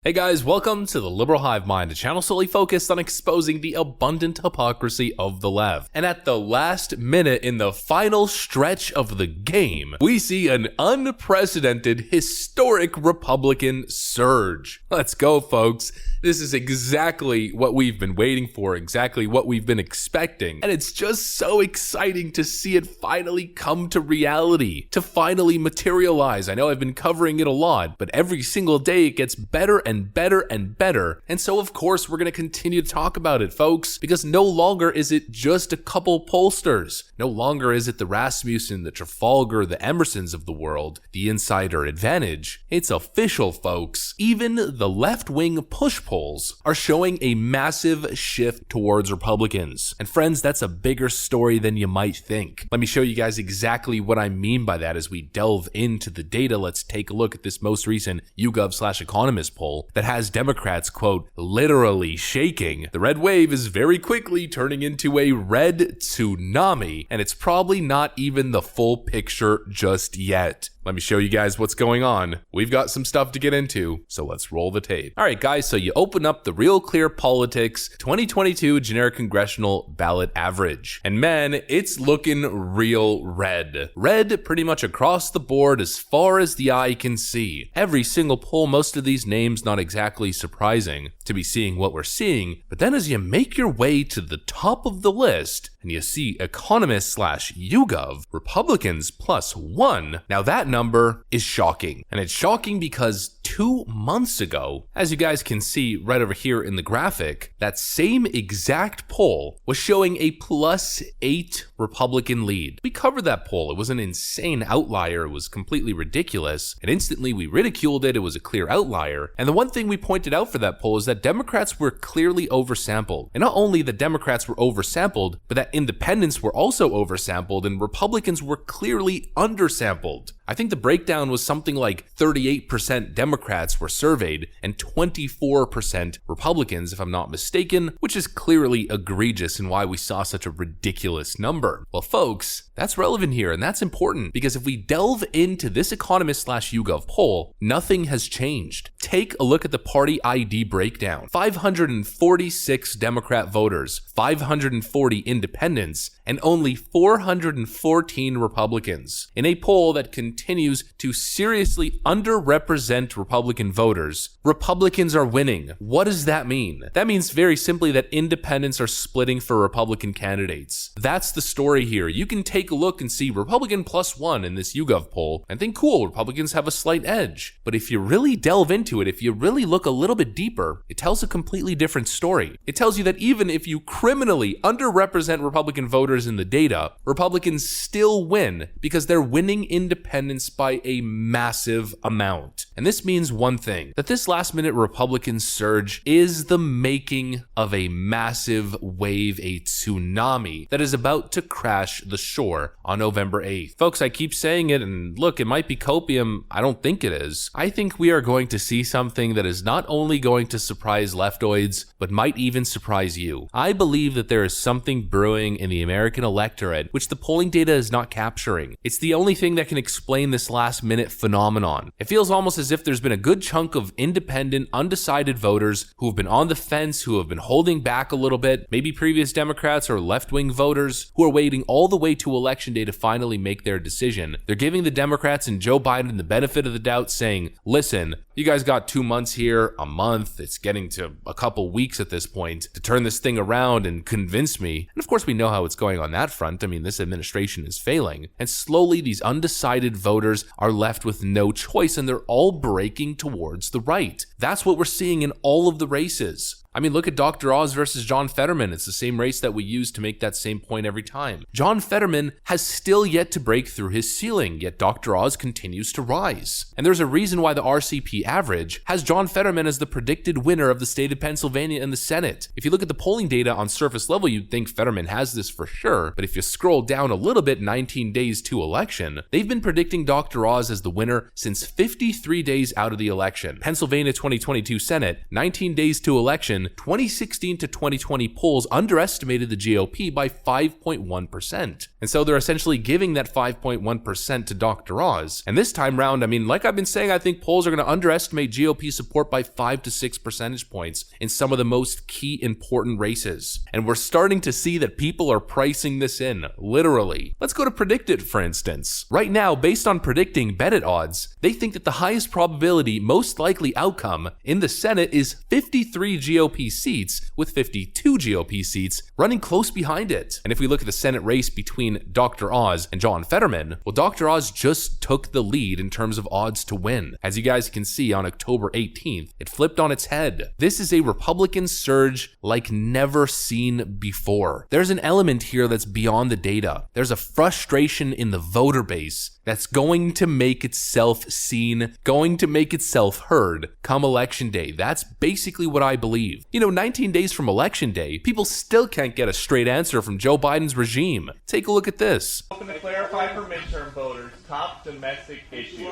Hey guys, welcome to the Liberal Hive Mind, a channel solely focused on exposing the abundant hypocrisy of the left. And at the last minute in the final stretch of the game, we see an unprecedented, historic Republican surge. Let's go, folks. This is exactly what we've been waiting for, exactly what we've been expecting. And it's just so exciting to see it finally come to reality, to finally materialize. I know I've been covering it a lot, but every single day it gets better and better and better. And so of course we're going to continue to talk about it, folks, because no longer is it just a couple pollsters. No longer is it the Rasmussen, the Trafalgar, the Emersons of the world, the insider advantage. It's official, folks. Even the left-wing push polls are showing a massive shift towards Republicans. And friends, that's a bigger story than you might think. Let me show you guys exactly what I mean by that as we delve into the data. Let's take a look at this most recent YouGov/Economist poll that has Democrats, quote, literally shaking. The red wave is very quickly turning into a red tsunami, and it's probably not even the full picture just yet. Let me show you guys what's going on. We've got some stuff to get into, so let's roll the tape. All right, guys, so you open up the Real Clear Politics 2022 generic congressional ballot average. And man, it's looking real red. Red pretty much across the board as far as the eye can see. Every single poll, most of these names not exactly surprising to be seeing what we're seeing. But then as you make your way to the top of the list, and you see Economist/YouGov, Republicans +1. Now that number is shocking. And it's shocking because 2 months ago, as you guys can see right over here in the graphic, that same exact poll was showing a +8 Republican lead. We covered that poll. It was an insane outlier. It was completely ridiculous. And instantly we ridiculed it. It was a clear outlier. And the one thing we pointed out for that poll is that Democrats were clearly oversampled. And not only the Democrats were oversampled, but that independents were also oversampled and Republicans were clearly undersampled. I think the breakdown was something like 38% Democrats were surveyed and 24% Republicans, if I'm not mistaken, which is clearly egregious and why we saw such a ridiculous number. Well, folks, that's relevant here and that's important because if we delve into this Economist/YouGov poll, nothing has changed. Take a look at the party ID breakdown. 546 Democrat voters, 540 independents, and only 414 Republicans. In a poll that continues to seriously underrepresent Republican voters, Republicans are winning. What does that mean? That means very simply that independents are splitting for Republican candidates. That's the story here. You can take a look and see Republican +1 in this YouGov poll and think, cool, Republicans have a slight edge. But if you really delve into it, if you really look a little bit deeper, it tells a completely different story. It tells you that even if you criminally underrepresent Republican voters in the data, Republicans still win because they're winning independents by a massive amount. And this means one thing, that this last-minute Republican surge is the making of a massive wave, a tsunami that is about to crash the shore on November 8th. Folks, I keep saying it, and look, it might be copium. I don't think it is. I think we are going to see something that is not only going to surprise leftoids, but might even surprise you. I believe that there is something brewing in the American electorate which the polling data is not capturing. It's the only thing that can explain this last-minute phenomenon. It feels almost as if there's been a good chunk of independent, undecided voters who have been on the fence, who have been holding back a little bit, maybe previous Democrats or left-wing voters who are waiting all the way to election day to finally make their decision. They're giving the Democrats and Joe Biden the benefit of the doubt, saying, listen, you guys got 2 months here, a month, it's getting to a couple weeks at this point to turn this thing around and convince me. And of course we know how it's going on that front. I mean, this administration is failing. And slowly these undecided voters are left with no choice and they're all breaking towards the right. That's what we're seeing in all of the races. I mean, look at Dr. Oz versus John Fetterman. It's the same race that we use to make that same point every time. John Fetterman has still yet to break through his ceiling, yet Dr. Oz continues to rise. And there's a reason why the RCP average has John Fetterman as the predicted winner of the state of Pennsylvania in the Senate. If you look at the polling data on surface level, you'd think Fetterman has this for sure. But if you scroll down a little bit, 19 days to election, they've been predicting Dr. Oz as the winner since 53 days out of the election. Pennsylvania 2022 Senate, 19 days to election, addition, 2016 to 2020 polls underestimated the GOP by 5.1%. And so they're essentially giving that 5.1% to Dr. Oz. And this time round, I mean, like I've been saying, I think polls are going to underestimate GOP support by 5 to 6 percentage points in some of the most key important races. And we're starting to see that people are pricing this in, literally. Let's go to PredictIt, for instance. Right now, based on predicting Bennett odds, they think that the highest probability, most likely outcome in the Senate is 53 GOP seats, with 52 GOP seats running close behind it. And if we look at the Senate race between Dr. Oz and John Fetterman, well, Dr. Oz just took the lead in terms of odds to win. As you guys can see on October 18th, it flipped on its head. This is a Republican surge like never seen before. There's an element here that's beyond the data. There's a frustration in the voter base that's going to make itself seen, going to make itself heard come election day. That's basically what I believe. 19 days from election day, people still can't get a straight answer from Joe Biden's regime. Take a look at this. Open to clarify for midterm voters, top domestic issue,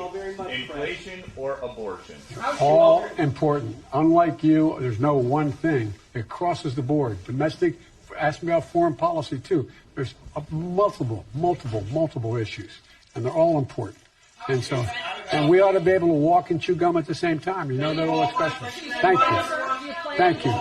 inflation or abortion. All important. Unlike you, there's no one thing. It crosses the board. Domestic, ask me about foreign policy too. There's multiple issues. And they're all important. And we ought to be able to walk and chew gum at the same time. You know that old expression. Thank you.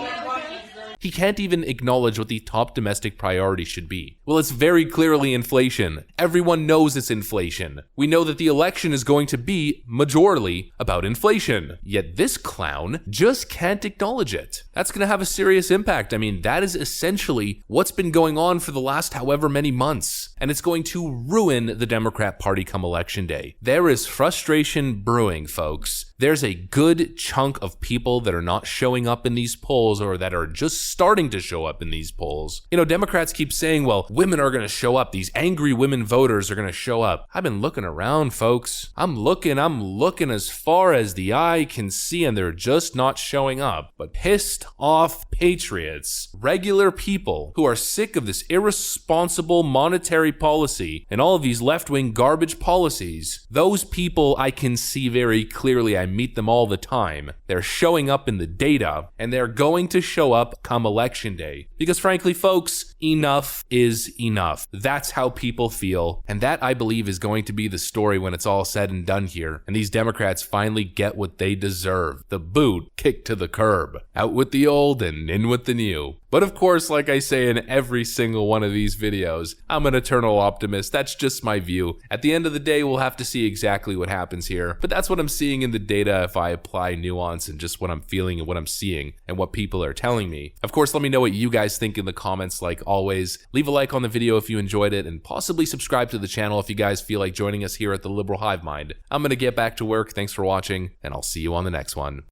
He can't even acknowledge what the top domestic priority should be. Well, it's very clearly inflation. Everyone knows it's inflation. We know that the election is going to be majorly about inflation. Yet this clown just can't acknowledge it. That's going to have a serious impact. I mean, that is essentially what's been going on for the last however many months. And it's going to ruin the Democrat Party come election day. There is frustration brewing, folks. There's a good chunk of people that are not showing up in these polls or that are just starting to show up in these polls. Democrats keep saying, well, women are going to show up. These angry women voters are going to show up. I've been looking around, folks. I'm looking as far as the eye can see, and they're just not showing up. But pissed off patriots, regular people who are sick of this irresponsible monetary policy and all of these left-wing garbage policies, those people I can see very clearly. I meet them all the time. They're showing up in the data, and they're going to show up come election day. Because frankly, folks, enough is enough. That's how people feel, and that, I believe, is going to be the story when it's all said and done here, and these Democrats finally get what they deserve. The boot kicked to the curb. Out with the old and in with the new. But of course, like I say in every single one of these videos, I'm an eternal optimist. That's just my view. At the end of the day, we'll have to see exactly what happens here. But that's what I'm seeing in the data if I apply nuance and just what I'm feeling and what I'm seeing and what people are telling me. Of course, let me know what you guys think in the comments like always. Leave a like on the video if you enjoyed it, and possibly subscribe to the channel if you guys feel like joining us here at the Liberal Hive Mind. I'm going to get back to work. Thanks for watching, and I'll see you on the next one.